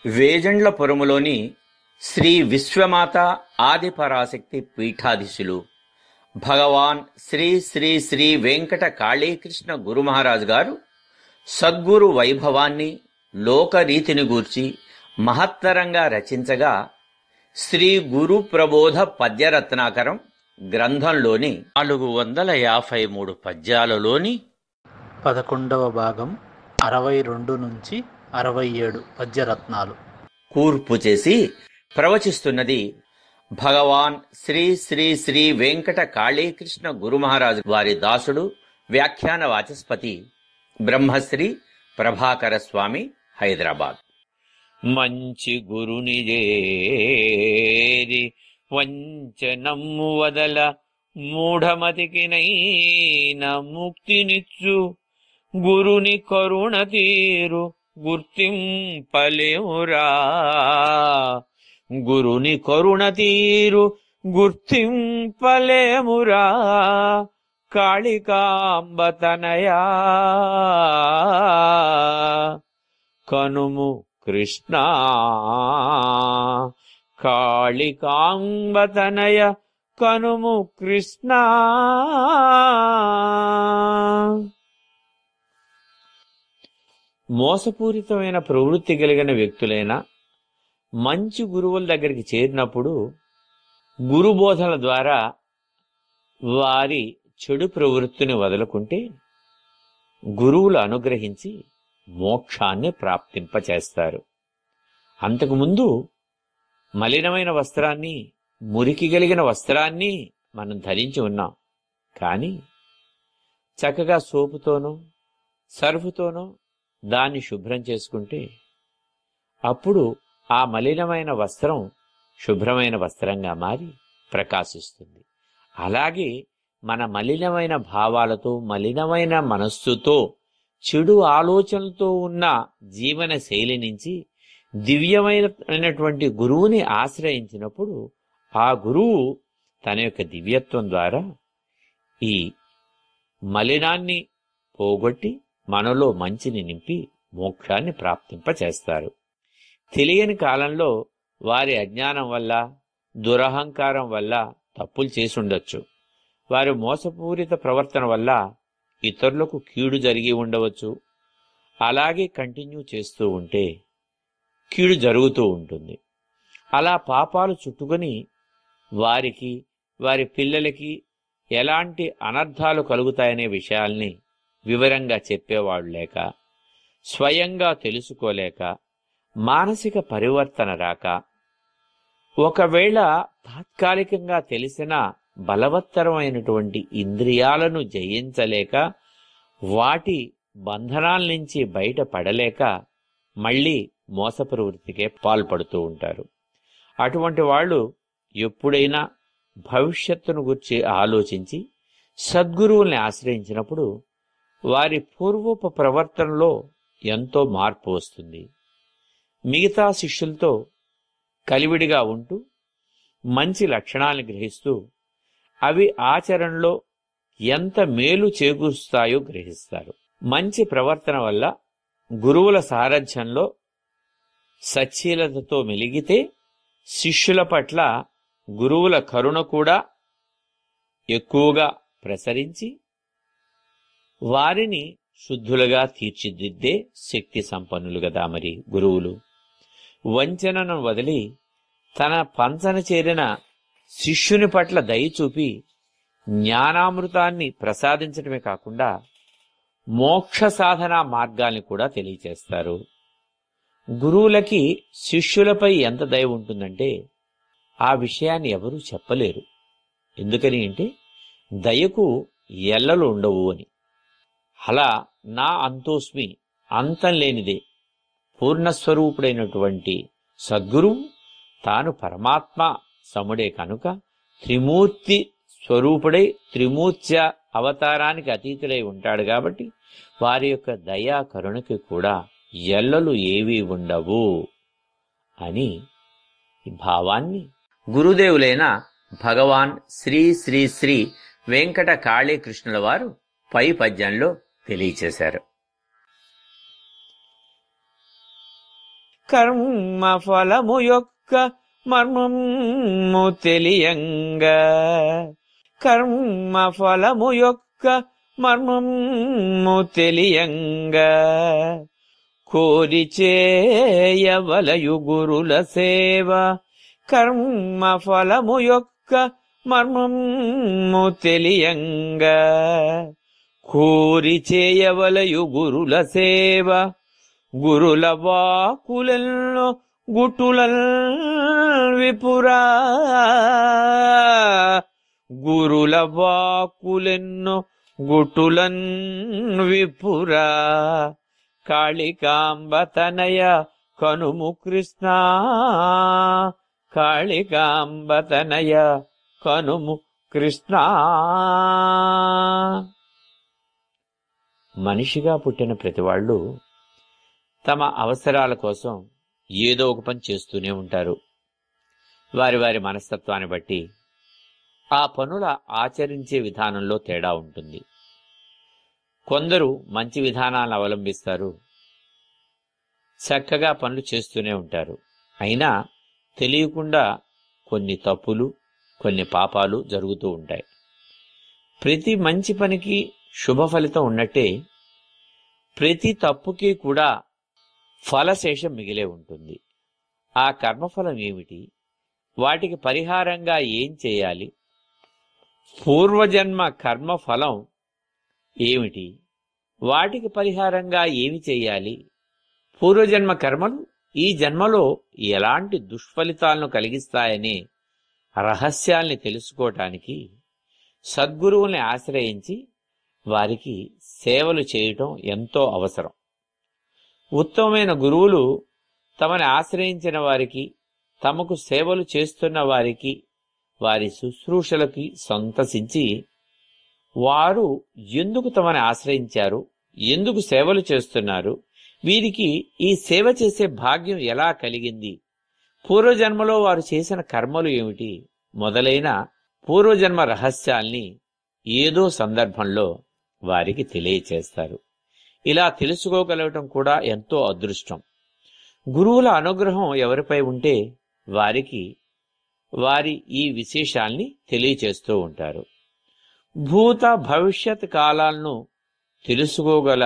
వేజండ్లపురములోని శ్రీ విశ్వమాత ఆదిపరాశక్తి పీఠాధీశులు భగవాన్ శ్రీ శ్రీ శ్రీ వెంకట కాళీకృష్ణ గురుమహారాజు గారు సద్గురు వైభవాన్ని లోకరీతిని గూర్చి మహత్తరంగా రచించగా శ్రీ గురు ప్రబోధ పద్యరత్నాకరం గ్రంథంలోని 453 పద్యాలలోని 11వ భాగం 62 నుంచి 67 పద్యరత్నాలు కూర్పు చేసి ప్రవచిస్తున్నది భగవాన్ శ్రీ శ్రీ శ్రీ వెంకట కాళీకృష్ణ గురుమహారాజు వారి దాసుడు వ్యాఖ్యాన వాచస్పతి బ్రహ్మశ్రీ ప్రభాకర స్వామి, హైదరాబాద్. మంచి గురుని చేరి వంచనమ్ము వదల మూఢమతికినైన ముక్తినిచ్చు గురుని కరుణ తీరు గుర్తింపలేమురా. గురుని కరుణ తీరు గుర్తింపలేమురా. కాళికాంబ తనయా కనుము కృష్ణ. కాళికాంబ తనయ కనుము కృష్ణ. మోసపూరితమైన ప్రవృత్తి కలిగిన వ్యక్తులైన మంచి గురువుల దగ్గరికి చేరినప్పుడు గురుబోధన ద్వారా వారి చెడు ప్రవృత్తిని వదులుకుంటే గురువులు అనుగ్రహించి మోక్షాన్ని ప్రాప్తింపచేస్తారు. అంతకుముందు మలినమైన వస్త్రాన్ని, మురికి కలిగిన వస్త్రాన్ని మనం ధరించి ఉన్నాం. కానీ చక్కగా సోపుతోనో సర్ఫుతోనో దాన్ని శుభ్రం చేసుకుంటే అప్పుడు ఆ మలినమైన వస్త్రం శుభ్రమైన వస్త్రంగా మారి ప్రకాశిస్తుంది. అలాగే మన మలినమైన భావాలతో, మలినమైన మనస్సుతో, చెడు ఆలోచనలతో ఉన్న జీవన శైలి నుంచి దివ్యమైనటువంటి గురువుని ఆశ్రయించినప్పుడు ఆ గురువు తన యొక్క దివ్యత్వం ద్వారా ఈ మలినాన్ని పోగొట్టి మనలో మంచిని నింపి మోక్షాన్ని ప్రాప్తింపచేస్తారు. తెలియని కాలంలో వారి అజ్ఞానం వల్ల, దురహంకారం వల్ల తప్పులు చేసుండొచ్చు. వారి మోసపూరిత ప్రవర్తన వల్ల ఇతరులకు కీడు జరిగి ఉండవచ్చు. అలాగే కంటిన్యూ చేస్తూ ఉంటే కీడు జరుగుతూ ఉంటుంది. అలా పాపాలు చుట్టుకొని వారికి, వారి పిల్లలకి ఎలాంటి అనర్థాలు కలుగుతాయనే విషయాల్ని వివరంగా చెప్పేవాడు లేక, స్వయంగా తెలుసుకోలేక, మానసిక పరివర్తన రాక, ఒకవేళ తాత్కాలికంగా తెలిసిన బలవత్తరమైనటువంటి ఇంద్రియాలను జయించలేక, వాటి బంధనాల నుంచి బయటపడలేక మళ్ళీ మోస ప్రవృత్తికే పాల్పడుతూ ఉంటారు. అటువంటి వాళ్ళు ఎప్పుడైనా భవిష్యత్తును గురించి ఆలోచించి సద్గురువుల్ని ఆశ్రయించినప్పుడు వారి పూర్వపు ప్రవర్తనలో ఎంతో మార్పు వస్తుంది. మిగతా శిష్యులతో కలివిడిగా ఉంటూ మంచి లక్షణాలను గ్రహిస్తూ అవి ఆచరణలో ఎంత మేలు చేకూరుస్తాయో గ్రహిస్తారు. మంచి ప్రవర్తన వల్ల గురువుల సారథ్యంలో సచ్చీలతతో మెలిగితే శిష్యుల పట్ల గురువుల కరుణ కూడా ఎక్కువగా ప్రసరించి వారిని శుద్ధులుగా తీర్చిదిద్దే శక్తి సంపన్నులు కదా మరి గురువులు. వంచనను వదిలి తన పంచన చేరిన శిష్యుని పట్ల దయ చూపి జ్ఞానామృతాన్ని ప్రసాదించడమే కాకుండా మోక్ష సాధనా మార్గాల్ని కూడా తెలియచేస్తారు. గురువులకి శిష్యులపై ఎంత దయ ఉంటుందంటే ఆ విషయాన్ని ఎవరూ చెప్పలేరు. ఎందుకని అంటే దయకు ఎల్లలు ఉండవు అని. అలా నా అంతోస్మి, అంతం లేనిదే పూర్ణస్వరూపుడైనటువంటి సద్గురువు తాను పరమాత్మ సముడే కనుక త్రిమూర్తి స్వరూపుడై త్రిమూర్త్య అవతారానికి అతీతుడై ఉంటాడు. కాబట్టి వారి యొక్క దయా కరుణకి కూడా ఎల్లలు ఏవీ ఉండవు అని ఈ భావాన్ని గురుదేవులైన భగవాన్ శ్రీ శ్రీ శ్రీ వెంకట కాళీకృష్ణుల వారు పై పద్యంలో తెలియచేశారు. కర్మ ఫలము యొక్క మర్మము తెలియంగా, కర్మ ఫలము యొక్క మర్మము తెలియంగా, కోరి చేయవలయు గురుల సేవ. కర్మ ఫలము యొక్క మర్మము తెలియంగా, కోరి చేయవలయు గురుల సేవ. గురుల వాకులెన్నో గుటులన్ విపురా, గురుల వాకులెన్నో గుటులన్ విపురా. కాళికాంబ తనయ కనుము కృష్ణ, కాళికాంబ తనయ కనుము కృష్ణ. మనిషిగా పుట్టిన ప్రతివాళ్ళు తమ అవసరాల కోసం ఏదో ఒక పని చేస్తూనే ఉంటారు. వారి వారి మనస్తత్వాన్ని బట్టి ఆ పనుల ఆచరించే విధానంలో తేడా ఉంటుంది. కొందరు మంచి విధానాలను అవలంబిస్తారు, చక్కగా పనులు చేస్తూనే ఉంటారు. అయినా తెలియకుండా కొన్ని తప్పులు, కొన్ని పాపాలు జరుగుతూ ఉంటాయి. ప్రతి మంచి పనికి శుభ ఫలితం ఉన్నట్టే ప్రతి తప్పుకి కూడా ఫలశేషం మిగిలే ఉంటుంది. ఆ కర్మఫలం ఏమిటి? వాటికి పరిహారంగా ఏం చేయాలి? పూర్వజన్మ కర్మఫలం ఏమిటి? వాటికి పరిహారంగా ఏమి చేయాలి? పూర్వజన్మ కర్మలు ఈ జన్మలో ఎలాంటి దుష్ఫలితాలను కలిగిస్తాయనే రహస్యాల్ని తెలుసుకోవటానికి సద్గురువుల్ని ఆశ్రయించి వారికి సేవలు చేయటం ఎంతో అవసరం. ఉత్తమమైన గురువులు తమని ఆశ్రయించిన వారికి, తమకు సేవలు చేస్తున్న వారికి, వారి శుశ్రూషలకి సంతసించి వారు ఎందుకు తమని ఆశ్రయించారు, ఎందుకు సేవలు చేస్తున్నారు, వీరికి ఈ సేవ చేసే భాగ్యం ఎలా కలిగింది, పూర్వజన్మలో వారు చేసిన కర్మలు ఏమిటి మొదలైన పూర్వజన్మ రహస్యాల్ని ఏదో సందర్భంలో వారికి తెలియచేస్తారు. ఇలా తెలుసుకోగలగటం కూడా ఎంతో అదృష్టం. గురువుల అనుగ్రహం ఎవరిపై ఉంటే వారికి వారి ఈ విశేషాల్ని తెలియచేస్తూ ఉంటారు. భూత భవిష్యత్ కాలాలను తెలుసుకోగల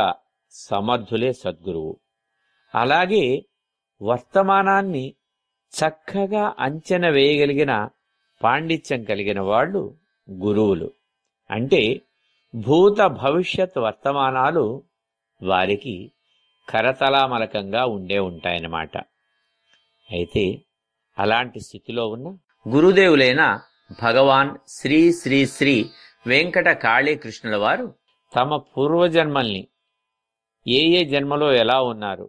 సమర్థులే సద్గురువు. అలాగే వర్తమానాన్ని చక్కగా అంచనా వేయగలిగిన పాండిత్యం కలిగిన వాళ్ళు గురువులు. అంటే భూత భవిష్యత్ వర్తమానాలు వారికి కరతలామలకంగా ఉండే ఉంటాయన్నమాట. అయితే అలాంటి స్థితిలో ఉన్న గురుదేవులైన భగవాన్ శ్రీ శ్రీ శ్రీ వెంకట కాళీకృష్ణుల వారు తమ పూర్వజన్మల్ని ఏ ఏ జన్మలో ఎలా ఉన్నారు,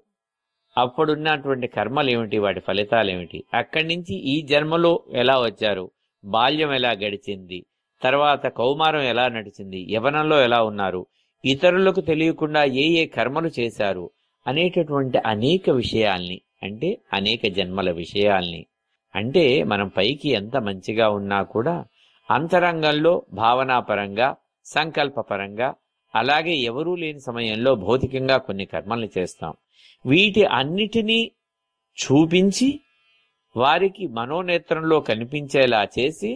అప్పుడున్నటువంటి కర్మలేమిటి, వాటి ఫలితాలేమిటి, అక్కడి నుంచి ఈ జన్మలో ఎలా వచ్చారు, బాల్యం ఎలా గడిచింది, తర్వాత కౌమారం ఎలా నడిచింది, యవనంలో ఎలా ఉన్నారు, ఇతరులకు తెలియకుండా ఏ ఏ కర్మలు చేశారు అనేటటువంటి అనేక విషయాల్ని, అంటే అనేక జన్మల విషయాల్ని, అంటే మనం పైకి ఎంత మంచిగా ఉన్నా కూడా అంతరంగంలో భావనాపరంగా, సంకల్పపరంగా, అలాగే ఎవరూ లేని సమయంలో భౌతికంగా కొన్ని కర్మల్ని చేస్తాం. వీటి అన్నిటినీ చూపించి వారికి మనోనేత్రంలో కనిపించేలా చేసి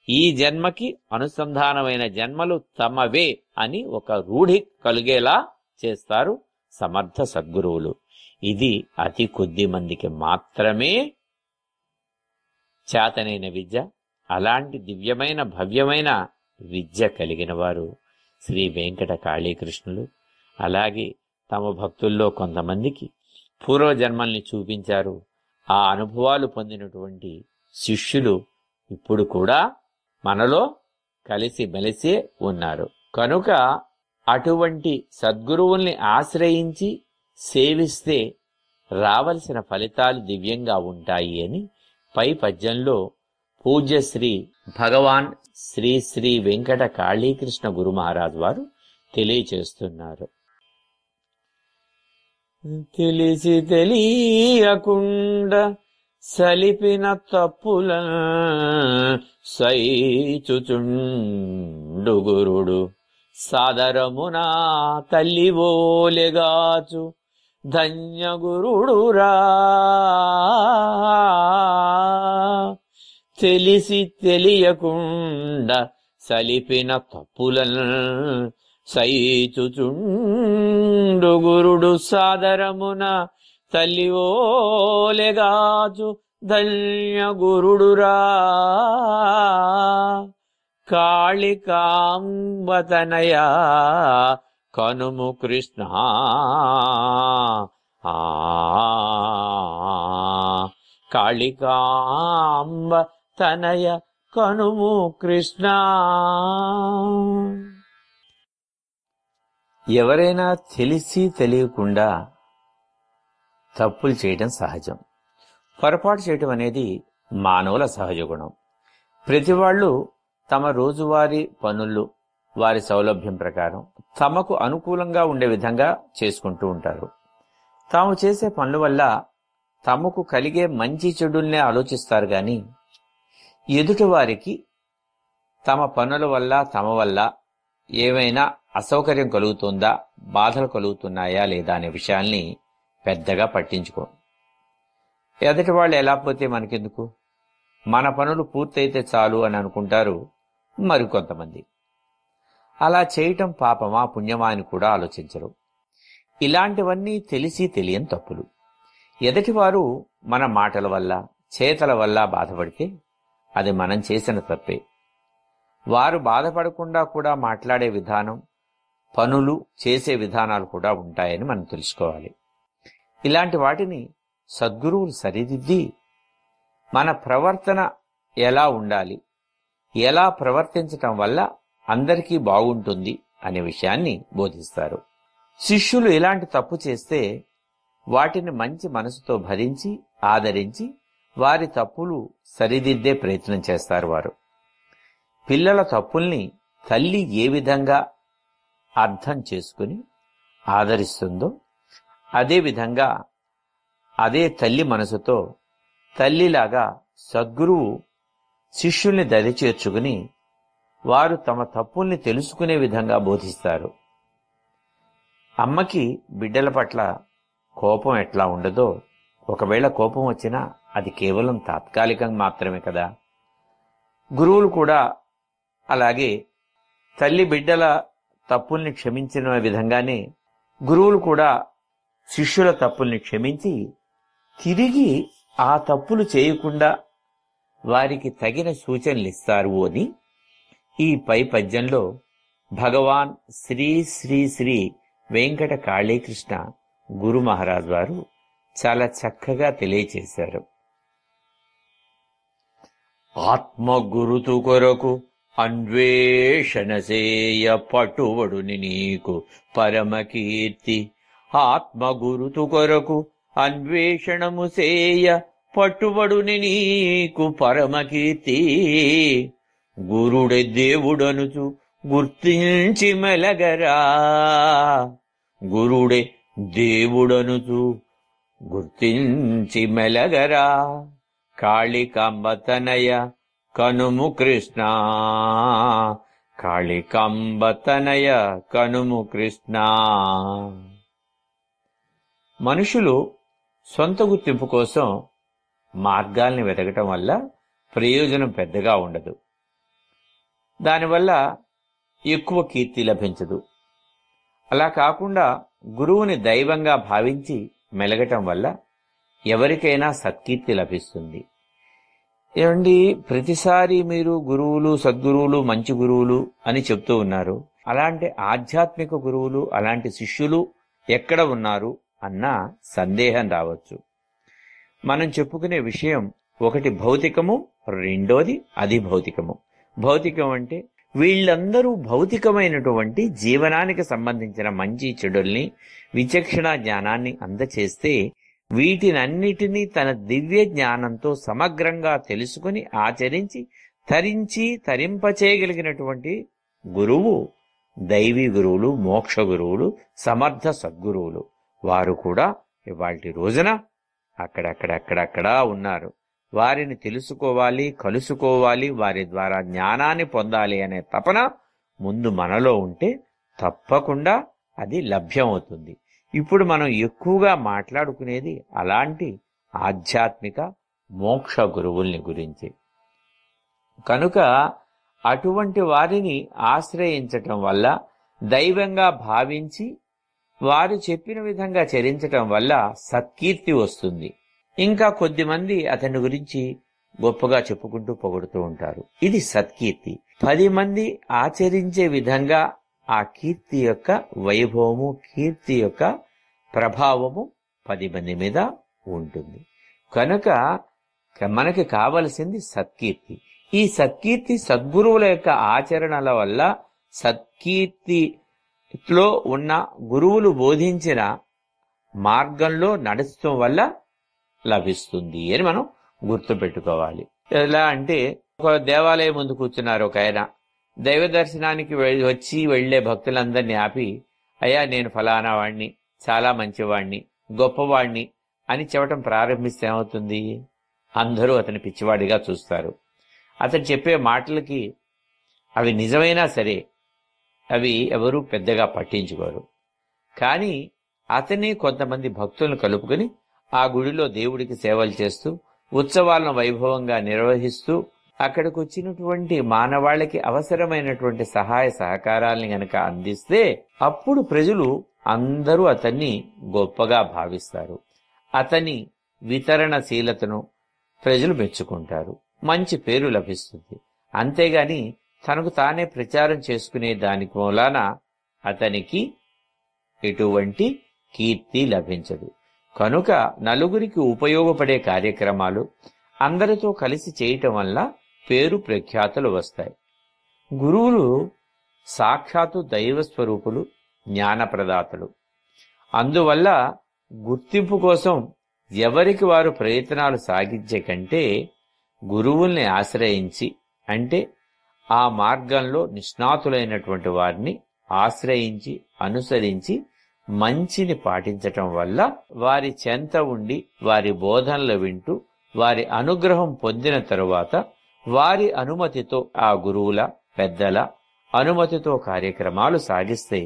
ఈ జన్మకి అనుసంధానమైన జన్మలు తమవే అని ఒక రూఢి కలిగేలా చేస్తారు సమర్థ సద్గురువులు. ఇది అతి కొద్ది మందికి మాత్రమే చేతనైన విద్య. అలాంటి దివ్యమైన భవ్యమైన విద్య కలిగిన వారు శ్రీ వెంకట కాళీకృష్ణులు. అలాగే తమ భక్తుల్లో కొంతమందికి పూర్వజన్మల్ని చూపించారు. ఆ అనుభవాలు పొందినటువంటి శిష్యులు ఇప్పుడు కూడా మనలో కలిసి మెలిసే ఉన్నారు. కనుక అటువంటి సద్గురువుల్ని ఆశ్రయించి సేవిస్తే రావలసిన ఫలితాలు దివ్యంగా ఉంటాయి అని పై పద్యంలో పూజ్యశ్రీ భగవాన్ శ్రీ శ్రీ వెంకట కాళీకృష్ణ గురు మహారాజ్ వారు తెలియచేస్తున్నారు. తెలిసి తెలియకుండా సలిపిన తప్పుల సైచుచుండు గురుడు సాదరమునా తల్లివోలెగాచు ధన్య గురుడురా. తెలిసి తెలియకుండా సలిపిన తప్పులను సైచుచుండు గురుడు సాదరమున తల్లివోలెగాచు ధన్య గురుడురా. కాళికాంబతనయా కనుము కృష్ణ. కాళికాంబ తనయ కనుము కృష్ణ. ఎవరైనా తెలిసి తెలియకుండా తప్పులు చేయడం సహజం. పొరపాటు చేయటం అనేది మానవుల సహజ గుణం. ప్రతి వాళ్ళు తమ రోజువారీ పనులు వారి సౌలభ్యం ప్రకారం తమకు అనుకూలంగా ఉండే విధంగా చేసుకుంటూ ఉంటారు. తాము చేసే పనుల వల్ల తమకు కలిగే మంచి చెడుల్నే ఆలోచిస్తారు గాని ఎదుటి వారికి తమ పనుల వల్ల తమ వల్ల ఏమైనా అసౌకర్యం కలుగుతుందా, బాధలు కలుగుతున్నాయా లేదా అనే విషయాల్ని పెద్దగా పట్టించుకో. ఎదుటి వాళ్ళు ఎలా పోతే మనకెందుకు, మన పనులు పూర్తయితే చాలు అని అనుకుంటారు మరికొంతమంది. అలా చేయటం పాపమా పుణ్యమా అని కూడా ఆలోచించరు. ఇలాంటివన్నీ తెలిసి తెలియని తప్పులు. ఎదుటివారు మన మాటల వల్ల చేతల వల్ల బాధపడితే అది మనం చేసిన తప్పే. వారు బాధపడకుండా కూడా మాట్లాడే విధానం, పనులు చేసే విధానాలు కూడా ఉంటాయని మనం తెలుసుకోవాలి. ఇలాంటి వాటిని సద్గురువులు సరిదిద్ది మన ప్రవర్తన ఎలా ఉండాలి, ఎలా ప్రవర్తించటం వల్ల అందరికీ బాగుంటుంది అనే విషయాన్ని బోధిస్తారు. శిష్యులు ఇలాంటి తప్పు చేస్తే వాటిని మంచి మనసుతో భరించి ఆదరించి వారి తప్పులు సరిదిద్దే ప్రయత్నం చేస్తారు వారు. పిల్లల తప్పుల్ని తల్లి ఏ విధంగా అర్థం చేసుకుని ఆదరిస్తుందో అదేవిధంగా అదే తల్లి మనసుతో తల్లిలాగా సద్గురువు శిష్యుల్ని దరిచేర్చుకుని వారు తమ తప్పుల్ని తెలుసుకునే విధంగా బోధిస్తారు. అమ్మకి బిడ్డల పట్ల కోపం ఎట్లా ఉండదో, ఒకవేళ కోపం వచ్చినా అది కేవలం తాత్కాలికం మాత్రమే కదా. గురువులు కూడా అలాగే తల్లి బిడ్డల తప్పుల్ని క్షమించిన విధంగానే గురువులు కూడా శిష్యుల తప్పుల్ని క్షమించి తిరిగి ఆ తప్పులు చేయకుండా వారికి తగిన సూచనలు ఇస్తారు అని ఈ పై పద్యంలో భగవాన్ శ్రీ శ్రీ శ్రీ వెంకట కాళీకృష్ణ గురు మహారాజ్ వారు చాలా చక్కగా తెలియచేశారు. ఆత్మ గురుతు కొరకు అన్వేషణ సేయ పటువడుని నీకు పరమకీర్తి. ఆత్మ గురుతు కొరకు అన్వేషణము సేయ పట్టుబడుని నీకు పరమకీర్తి. గురుడే దేవుడనుచు గుర్తించి మెలగరా. గురుడే దేవుడనుచు గుర్తించి మెలగరా. కాళికాంబతనయ కనుము కృష్ణ. కాళికాంబతనయ కనుము కృష్ణ. మనుషులు సొంత గుర్తింపు కోసం మార్గాల్ని వెతకటం వల్ల ప్రయోజనం పెద్దగా ఉండదు. దానివల్ల ఎక్కువ కీర్తి లభించదు. అలా కాకుండా గురువుని దైవంగా భావించి మెలగటం వల్ల ఎవరికైనా సత్కీర్తి లభిస్తుంది. ఏమండి, ప్రతిసారి మీరు గురువులు, సద్గురువులు, మంచి గురువులు అని చెప్తూ ఉన్నారు. అలాంటి ఆధ్యాత్మిక గురువులు, అలాంటి శిష్యులు ఎక్కడ ఉన్నారు అన్న సందేహం రావచ్చు. మనం చెప్పుకునే విషయం ఒకటి భౌతికము, రెండోది అధిభౌతికము. భౌతికం అంటే వీళ్ళందరూ భౌతికమైనటువంటి జీవనానికి సంబంధించిన మంచి చెడుల్ని, విచక్షణ జ్ఞానాన్ని అందచేస్తే వీటినన్నిటినీ తన దివ్య జ్ఞానంతో సమగ్రంగా తెలుసుకుని ఆచరించి తరింపచేయగలిగినటువంటి గురువు దైవీ గురువులు, మోక్ష గురువులు, సమర్థ సద్గురువులు. వారు కూడా ఇవాల్టి రోజున అక్కడక్కడక్కడక్కడా ఉన్నారు. వారిని తెలుసుకోవాలి, కలుసుకోవాలి, వారి ద్వారా జ్ఞానాన్ని పొందాలి అనే తపన ముందు మనలో ఉంటే తప్పకుండా అది లభ్యమవుతుంది. ఇప్పుడు మనం ఎక్కువగా మాట్లాడుకునేది అలాంటి ఆధ్యాత్మిక మోక్ష గురువుల్ని గురించి. కనుక అటువంటి వారిని ఆశ్రయించటం వల్ల, దైవంగా భావించి వారు చెప్పిన విధంగా చరించటం వల్ల సత్కీర్తి వస్తుంది. ఇంకా కొద్దిమంది అతని గురించి గొప్పగా చెప్పుకుంటూ పొగుడుతూ ఉంటారు. ఇది సత్కీర్తి. 10 మంది ఆచరించే విధంగా ఆ కీర్తి యొక్క వైభవము, కీర్తి యొక్క ప్రభావము 10 మంది మీద ఉంటుంది. కనుక మనకి కావలసింది సత్కీర్తి. ఈ సత్కీర్తి సద్గురువుల యొక్క ఆచరణల వల్ల, సత్కీర్తిలో ఉన్న గురువులు బోధించిన మార్గంలో నడుచడం వల్ల లభిస్తుంది అని మనం గుర్తుపెట్టుకోవాలి. ఎలా అంటే, ఒక దేవాలయం ముందు కూర్చున్నారు ఒక ఆయన. దైవ దర్శనానికి వచ్చి వెళ్లే భక్తులందరినీ ఆపి, అయ్యా నేను ఫలానా వాణ్ణి, చాలా మంచివాణ్ణి, గొప్పవాణ్ణి అని చెప్పటం ప్రారంభిస్తే ఏమవుతుంది? అందరూ అతని పిచ్చివాడిగా చూస్తారు. అతను చెప్పే మాటలకి అవి నిజమైనా సరే అవి ఎవరూ పెద్దగా పట్టించుకోరు. కానీ అతనే కొంతమంది భక్తులను కలుపుకొని ఆ గుడిలో దేవుడికి సేవలు చేస్తూ, ఉత్సవాలను వైభవంగా నిర్వహిస్తూ, అక్కడికి వచ్చినటువంటి మానవాళికి అవసరమైనటువంటి సహాయ సహకారాల్ని గనక అందిస్తే అప్పుడు ప్రజలు అందరూ అతన్ని గొప్పగా భావిస్తారు. అతని వితరణశీలతను ప్రజలు మెచ్చుకుంటారు. మంచి పేరు లభిస్తుంది. అంతేగాని తనకు తానే ప్రచారం చేసుకునే దానికి మూలాన అతనికి ఎటువంటి కీర్తి లభించదు. కనుక నలుగురికి ఉపయోగపడే కార్యక్రమాలు అందరితో కలిసి చేయటం వల్ల పేరు ప్రఖ్యాతులు వస్తాయి. గురువులు సాక్షాత్తు దైవ స్వరూపులు, జ్ఞానప్రదాతలు. అందువల్ల గుర్తింపు కోసం ఎవరికి వారు ప్రయత్నాలు సాగించే కంటే గురువుల్ని ఆశ్రయించి, అంటే ఆ మార్గంలో నిష్ణాతులైనటువంటి వారిని ఆశ్రయించి అనుసరించి మంచిని పాటించటం వల్ల, వారి చెంత ఉండి వారి బోధనలు వింటూ వారి అనుగ్రహం పొందిన తరువాత వారి అనుమతితో, ఆ గురువుల పెద్దల అనుమతితో కార్యక్రమాలు సాగిస్తే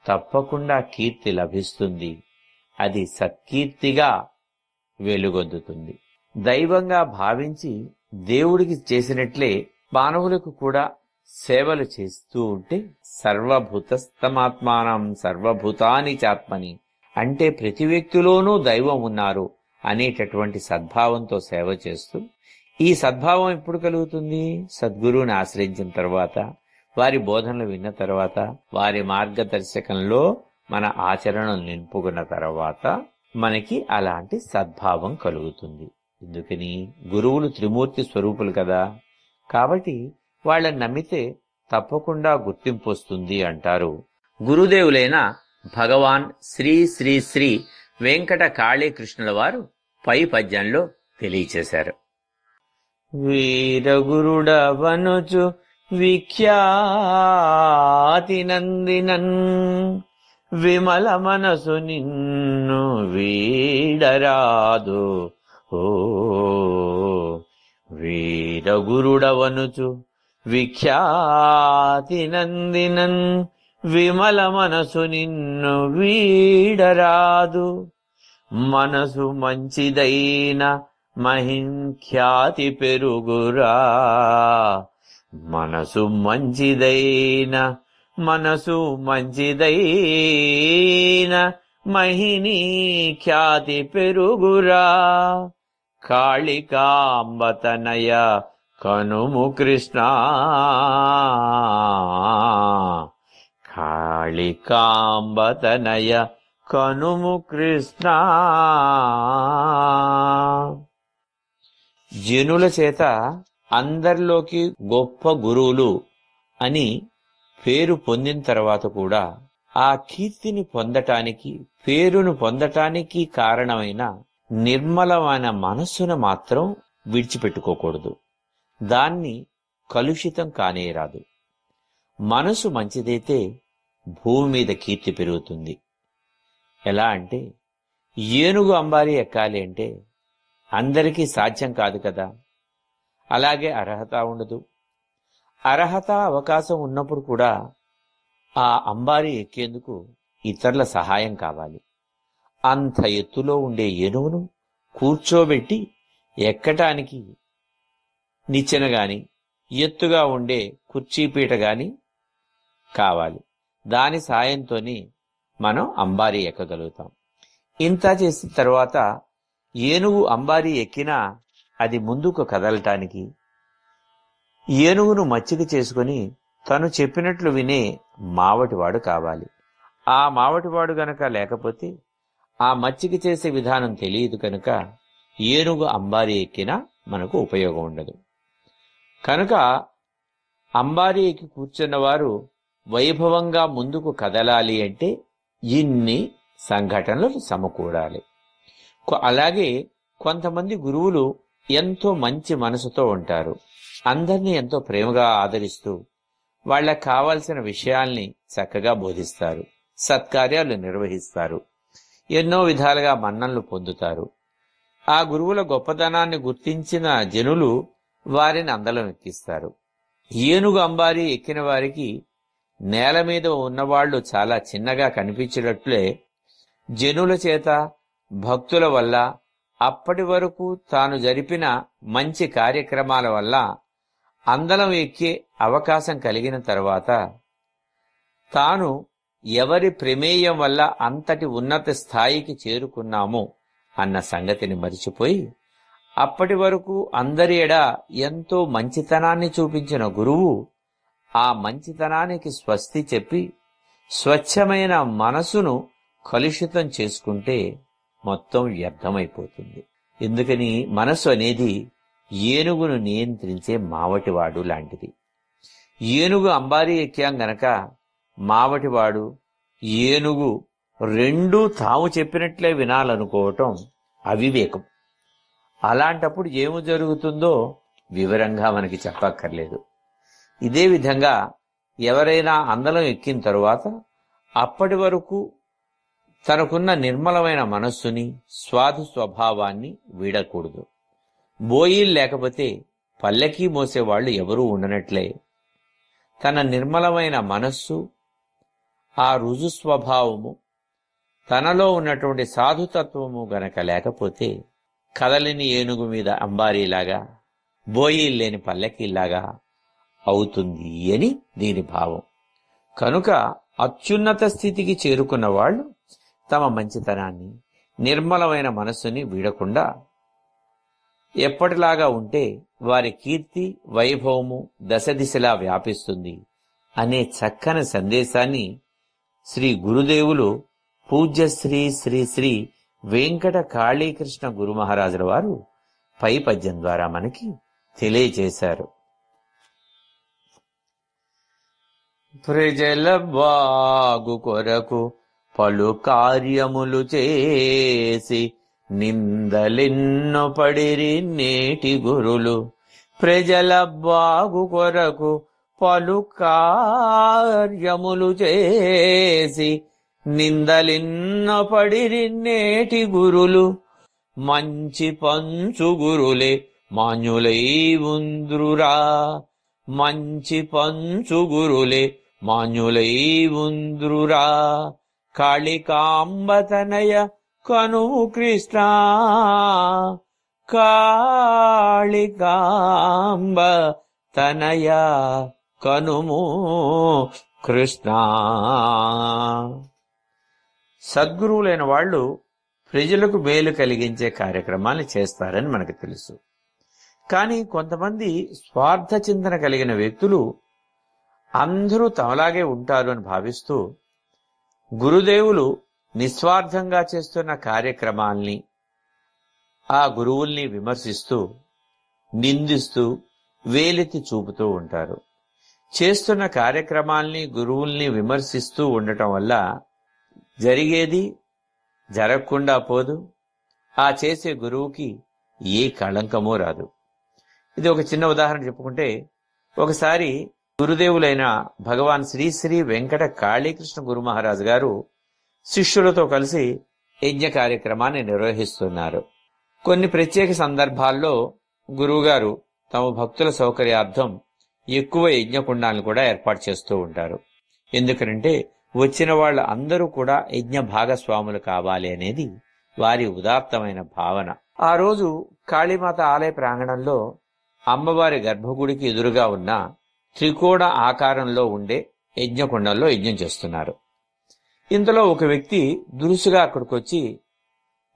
తప్పకుండా కీర్తి లభిస్తుంది. అది సత్కీర్తిగా వెలుగొందుతుంది. దైవంగా భావించి దేవుడికి చేసినట్లే మానవులకు కూడా సేవలు చేస్తూ ఉంటే, సర్వభూతస్తమాత్మానం సర్వభూతాని చాత్మని, అంటే ప్రతి వ్యక్తిలోనూ దైవం ఉన్నారు అనేటటువంటి సద్భావంతో సేవ చేస్తూ, ఈ సద్భావం ఎప్పుడు కలుగుతుంది? సద్గురువుని ఆశ్రయించిన తర్వాత, వారి బోధనలు విన్న తర్వాత, వారి మార్గదర్శకంలో మన ఆచరణను నింపుకున్న తర్వాత మనకి అలాంటి సద్భావం కలుగుతుంది. ఎందుకని? గురువులు త్రిమూర్తి స్వరూపులు కదా. కాబట్టి వాళ్ళని నమ్మితే తప్పకుండా గుర్తింపు వస్తుంది అంటారు గురుదేవులైన భగవాన్ శ్రీ శ్రీ శ్రీ వెంకట కాళీకృష్ణుల వారు పై పద్యంలో తెలియచేశారు. వీరగురుడవనుచు విఖ్యాతి నందినన్, విమల మనసు నిన్ను వీడరాదు. ఓ వీరగురుడవనుచు విఖ్యాతి నందినన్, విమల మనసు నిన్ను వీడరాదు. మనసు మంచిదైన మహింఖ్యాతి పెరుగురా. మనసు మంచిదైన మహిని ఖ్యాతి పెరుగురా. కాళికాంబతనయ కనుము కృష్ణ, కాళికాంబతనయ కనుము కృష్ణ. జనుల చేత అందరిలోకి గొప్ప గురువులు అని పేరు పొందిన తర్వాత కూడా ఆ కీర్తిని పొందటానికి, పేరును పొందటానికి కారణమైన నిర్మలమైన మనస్సును మాత్రం విడిచిపెట్టుకోకూడదు. దాన్ని కలుషితం కానేరాదు. మనసు మంచిదైతే భూమి మీద కీర్తి పెరుగుతుంది. ఎలా అంటే, ఏనుగు అంబారీ ఎక్కాలి అంటే అందరికీ సాధ్యం కాదు కదా. అలాగే అర్హత ఉండదు. అర్హత అవకాశం ఉన్నప్పుడు కూడా ఆ అంబారీ ఎక్కేందుకు ఇతరుల సహాయం కావాలి. అంత ఎత్తులో ఉండే ఏనుగును కూర్చోబెట్టి ఎక్కటానికి నిచ్చెన గాని ఎత్తుగా ఉండే కుర్చీపీట గాని కావాలి. దాని సాయంతోనే మనం అంబారీ ఎక్కగలుగుతాం. ఇంత చేసిన తర్వాత ఏనుగు అంబారీ ఎక్కినా అది ముందుకు కదలటానికి ఏనుగును మచ్చిక చేసుకుని తను చెప్పినట్లు వినే మావటివాడు కావాలి. ఆ మావటివాడు గనక లేకపోతే ఆ మచ్చిక చేసే విధానం తెలియదు కనుక ఏనుగు అంబారీ ఎక్కినా మనకు ఉపయోగం ఉండదు. కనుక అంబారీ ఎక్కి కూర్చున్నవారు వైభవంగా ముందుకు కదలాలి అంటే ఇన్ని సంఘటనలు సమకూడాలి. అలాగే కొంతమంది గురువులు ఎంతో మంచి మనసుతో ఉంటారు. అందరినీ ఎంతో ప్రేమగా ఆదరిస్తూ వాళ్ళకు కావాల్సిన విషయాల్ని చక్కగా బోధిస్తారు, సత్కార్యాలు నిర్వహిస్తారు, ఎన్నో విధాలుగా మన్ననలు పొందుతారు. ఆ గురువుల గొప్పతనాన్ని గుర్తించిన జనులు వారిని అందలం ఎక్కిస్తారు. ఏనుగు అంబారీ ఎక్కిన వారికి నేల మీద ఉన్నవాళ్లు చాలా చిన్నగా కనిపించేటట్లే జనుల చేత, భక్తుల వల్ల, అప్పటి వరకు తాను జరిపిన మంచి కార్యక్రమాల వల్ల అందలం ఎక్కే అవకాశం కలిగిన తర్వాత తాను ఎవరి ప్రమేయం వల్ల అంతటి ఉన్నత స్థాయికి చేరుకున్నామో అన్న సంగతిని మరిచిపోయి అప్పటి వరకు అందరి ఎడ ఎంతో మంచితనాన్ని చూపించిన గురువు ఆ మంచితనానికి స్వస్తి చెప్పి స్వచ్ఛమైన మనసును కలుషితం చేసుకుంటే మొత్తం వ్యర్థమైపోతుంది. ఎందుకని మనసు అనేది ఏనుగును నియంత్రించే మావటివాడు లాంటిది. ఏనుగు అంబారీ ఎక్కాం గనక మావటివాడు, ఏనుగు రెండూ తాము చెప్పినట్లే వినాలనుకోవటం అవివేకం. అలాంటప్పుడు ఏమి జరుగుతుందో వివరంగా మనకి చెప్పక్కర్లేదు. ఇదే విధంగా ఎవరైనా అందలం ఎక్కిన తరువాత అప్పటి వరకు తనకున్న నిర్మలమైన మనస్సుని, స్వాధు స్వభావాన్ని వీడకూడదు. బోయిలు లేకపోతే పల్లెకీ మోసేవాళ్లు ఎవరూ ఉండనట్లే తన నిర్మలమైన మనస్సు, ఆ రుజు స్వభావము, తనలో ఉన్నటువంటి సాధుతత్వము గనక లేకపోతే కదలిని ఏనుగు మీద అంబారీలాగా, బోయిలు లేని పల్లెకీలాగా అవుతుంది అని దీని భావం. కనుక అత్యున్నత స్థితికి చేరుకున్న వాళ్ళు తమ మంచితనాన్ని, నిర్మలమైన మనస్సుని వీడకుండా ఎప్పటిలాగా ఉంటే వారి కీర్తి, వైభవము దశ దిశలా వ్యాపిస్తుంది అనే చక్కని సందేశాన్ని శ్రీ గురుదేవులు పూజ్య శ్రీ శ్రీ శ్రీ వెంకట కాళీకృష్ణ గురు మహారాజుల వారు పై పద్యం ద్వారా మనకి తెలియచేశారు. ప్రజల బాగు కొరకు పలు కార్యములు చేసి నిందలెన్నో పడిరి నేటి గురులు. ప్రజల బాగు కొరకు పలు కార్యములు చేసి నిందలెన్నో పడిరి నేటి గురులు. మంచి పంచు గురులే మాన్యులై ఉంద్రురా, మంచి పంచు గురులే మాన్యులై ఉంద్రురా. కాళికాంబతనయ కనుము కృష్ణ, కాళికాంబ తనయ కనుము కృష్ణ. సద్గురువులైన వాళ్ళు ప్రజలకు మేలు కలిగించే కార్యక్రమాన్ని చేస్తారని మనకు తెలుసు. కానీ కొంతమంది స్వార్థ చింతన కలిగిన వ్యక్తులు అందరూ తమలాగే ఉంటారు అని భావిస్తూ గురుదేవులు నిస్వార్థంగా చేస్తున్న కార్యక్రమాల్ని, ఆ గురువుల్ని విమర్శిస్తూ, నిందిస్తూ, వేలెత్తి చూపుతూ ఉంటారు. చేస్తున్న కార్యక్రమాల్ని, గురువుల్ని విమర్శిస్తూ ఉండటం వల్ల జరిగేది జరగకుండా పోదు. ఆ చేసే గురువుకి ఏ కళంకమూ రాదు. ఇది ఒక చిన్న ఉదాహరణ చెప్పుకుంటే, ఒకసారి గురుదేవులైన భగవాన్ శ్రీ శ్రీ వెంకట కాళీకృష్ణ గురు మహారాజు గారు శిష్యులతో కలిసి యజ్ఞ కార్యక్రమాన్ని నిర్వహిస్తున్నారు. కొన్ని ప్రత్యేక సందర్భాల్లో గురువుగారు తమ భక్తుల సౌకర్యార్థం ఎక్కువ యజ్ఞకుండాలను కూడా ఏర్పాటు చేస్తూ ఉంటారు. ఎందుకంటే వచ్చిన వాళ్ళ అందరూ కూడా యజ్ఞ భాగస్వాములు కావాలి అనేది వారి ఉదాత్తమైన భావన. ఆ రోజు కాళీమాత ఆలయ ప్రాంగణంలో అమ్మవారి గర్భగుడికి ఎదురుగా ఉన్న త్రికోణ ఆకారంలో ఉండే యజ్ఞకుండంలో యజ్ఞం చేస్తున్నారు. ఇంతలో ఒక వ్యక్తి దురుసుగా అక్కడికొచ్చి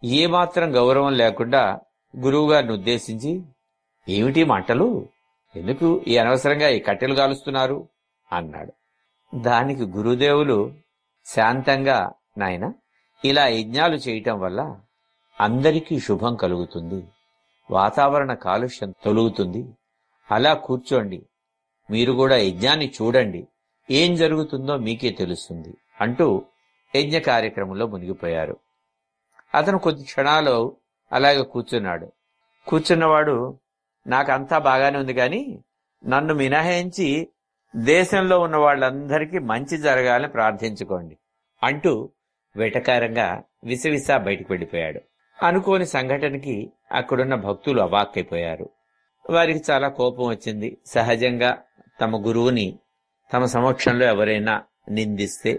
ఏమాత్రం గౌరవం లేకుండా గురువుగారిని ఉద్దేశించి, ఏమిటి మంటలు, ఎందుకు ఈ అనవసరంగా ఈ కట్టెలు కాలుస్తున్నారు అన్నాడు. దానికి గురుదేవులు శాంతంగా, నాయన, ఇలా యజ్ఞాలు చేయటం వల్ల అందరికీ శుభం కలుగుతుంది, వాతావరణ కాలుష్యం తొలుగుతుంది, అలా కూర్చోండి, మీరు కూడా యజ్ఞాన్ని చూడండి, ఏం జరుగుతుందో మీకే తెలుస్తుంది అంటూ యజ్ఞ కార్యక్రమంలో మునిగిపోయారు. అతను కొద్ది క్షణాలు అలాగే కూర్చున్నాడు. కూర్చున్నవాడు, నాకంతా బాగానే ఉంది కానీ నన్ను మినహాయించి దేశంలో ఉన్న వాళ్ళందరికీ మంచి జరగాలని ప్రార్థించుకోండి అంటూ వెటకారంగా విసవిసా బయటికి వెళ్ళిపోయాడు. అనుకోని సంఘటనకి అక్కడున్న భక్తులు అవాక్కైపోయారు. వారికి చాలా కోపం వచ్చింది. సహజంగా తమ గురువుని తమ సమక్షంలో ఎవరైనా నిందిస్తే,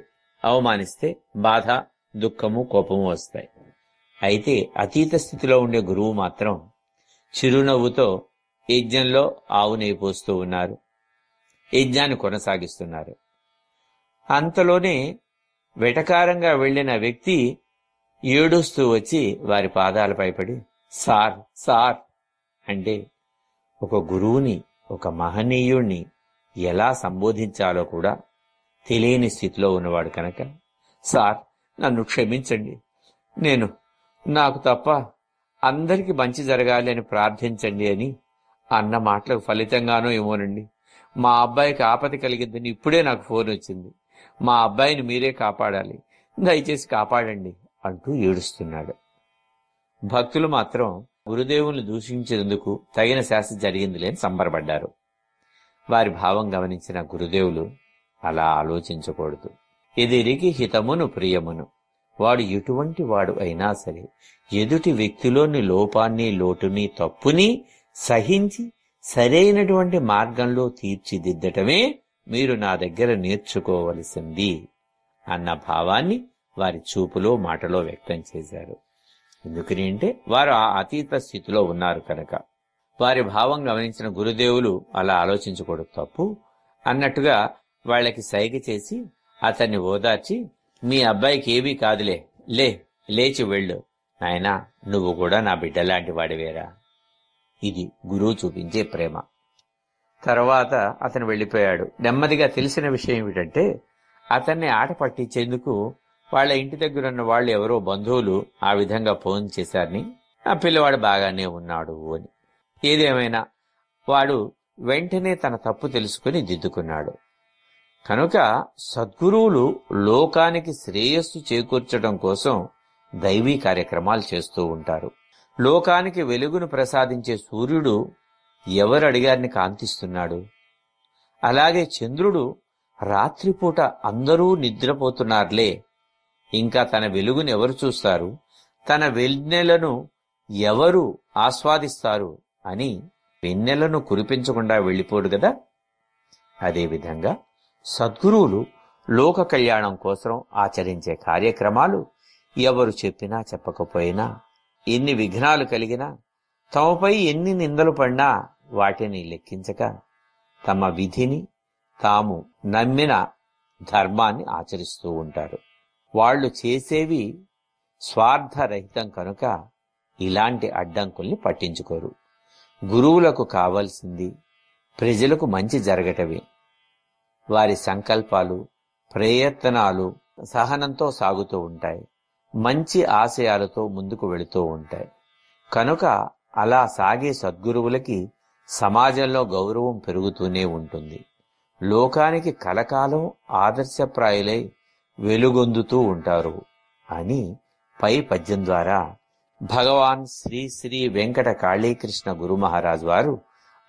అవమానిస్తే బాధ, దుఃఖము, కోపము వస్తాయి. అయితే అతీత స్థితిలో ఉండే గురువు మాత్రం చిరునవ్వుతో యజ్ఞంలో ఆవు నెయ్యి పోస్తూ ఉన్నారు, యజ్ఞాన్ని కొనసాగిస్తున్నారు. అంతలోనే వెటకారంగా వెళ్లిన వ్యక్తి ఏడుస్తూ వచ్చి వారి పాదాలపై పడి, సార్ సార్ అంటే ఒక గురువుని, ఒక మహనీయుణ్ణి ఎలా సంబోధించాలో కూడా తెలియని స్థితిలో ఉన్నవాడు కనుక, సార్ నన్ను క్షమించండి, నాకు తప్ప అందరికీ మంచి జరగాలి అని ప్రార్థించండి అని అన్న మాటలకు ఫలితంగానో ఏమోనండి, మా అబ్బాయికి ఆపద కలిగిందని ఇప్పుడే నాకు ఫోన్ వచ్చింది, మా అబ్బాయిని మీరే కాపాడాలి, దయచేసి కాపాడండి అంటూ ఏడుస్తున్నాడు. భక్తులు మాత్రం గురుదేవుల్ని దూషించేందుకు తగిన శాస్తి జరిగింది లేని సంబరపడ్డారు. వారి భావం గమనించిన గురుదేవులు, అలా ఆలోచించకూడదు, ఎదిరికి హితమును ప్రియమును, వాడు ఎటువంటి వాడు అయినా సరే ఎదుటి వ్యక్తిలోని లోపాన్ని, లోటుని, తప్పుని సహించి సరైనటువంటి మార్గంలో తీర్చిదిద్దటమే మీరు నా దగ్గర నేర్చుకోవలసింది అన్న భావాన్ని వారి చూపులో, మాటలో వ్యక్తం చేశారు. ఎందుకని అంటే వారు ఆ అతీత స్థితిలో ఉన్నారు కనుక. వారి భావం గమనించిన గురుదేవులు అలా ఆలోచించకూడదు, తప్పు అన్నట్టుగా వాళ్ళకి సైగ చేసి అతన్ని ఓదార్చి, మీ అబ్బాయికి ఏమీ కాదులే, లేచి వెళ్ళు నాయనా, నువ్వు కూడా నా బిడ్డలాంటి వాడివేరా. ఇది గురువు చూపించే ప్రేమ. తర్వాత అతను వెళ్ళిపోయాడు. నెమ్మదిగా తెలిసిన విషయం ఏమిటంటే, అతన్ని ఆట పట్టించేందుకు వాళ్ళ ఇంటి దగ్గర ఉన్న వాళ్ళు ఎవరో బంధువులు ఆ విధంగా ఫోన్ చేశారని, ఆ పిల్లవాడు బాగానే ఉన్నాడు అని. ఏదేమైనా వాడు వెంటనే తన తప్పు తెలుసుకుని దిద్దుకున్నాడు. కనుక సద్గురువులు లోకానికి శ్రేయస్సు చేకూర్చడం కోసం దైవీ కార్యక్రమాలు చేస్తూ ఉంటారు. లోకానికి వెలుగును ప్రసాదించే సూర్యుడు ఎవరు అడిగారిని కాంతిస్తున్నాడు. అలాగే చంద్రుడు రాత్రిపూట అందరూ నిద్రపోతున్నారులే, ఇంకా తన వెలుగును ఎవరు చూస్తారు, తన వెన్నెలను ఎవరు ఆస్వాదిస్తారు అని వెన్నెలను కురిపించకుండా వెళ్ళిపోడు కదా. అదేవిధంగా సద్గురువులు లోక కళ్యాణం కోసం ఆచరించే కార్యక్రమాలు ఎవరు చెప్పినా చెప్పకపోయినా, ఎన్ని విఘ్నాలు కలిగినా, తమపై ఎన్ని నిందలు పడినా వాటిని లెక్కించక తమ విధిని, తాము నమ్మిన ధర్మాన్ని ఆచరిస్తూ ఉంటారు. వాళ్ళు చేసేవి స్వార్థరహితం కనుక ఇలాంటి అడ్డంకుల్ని పట్టించుకోరు. గురువులకు కావాల్సింది ప్రజలకు మంచి జరగటమే. వారి సంకల్పాలు, ప్రయత్నాలు సహనంతో సాగుతూ ఉంటాయి, మంచి ఆశయాలతో ముందుకు వెళుతూ ఉంటాయి. కనుక అలా సాగే సద్గురువులకి సమాజంలో గౌరవం పెరుగుతూనే ఉంటుంది. లోకానికి కలకాలం ఆదర్శప్రాయులై వెలుగొందుతూ ఉంటారు అని పై పద్యం ద్వారా భగవాన్ శ్రీ శ్రీ వెంకట కాళీకృష్ణ గురు మహారాజ్ వారు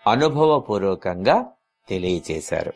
అనుభవపూర్వకంగా తెలియచేశారు.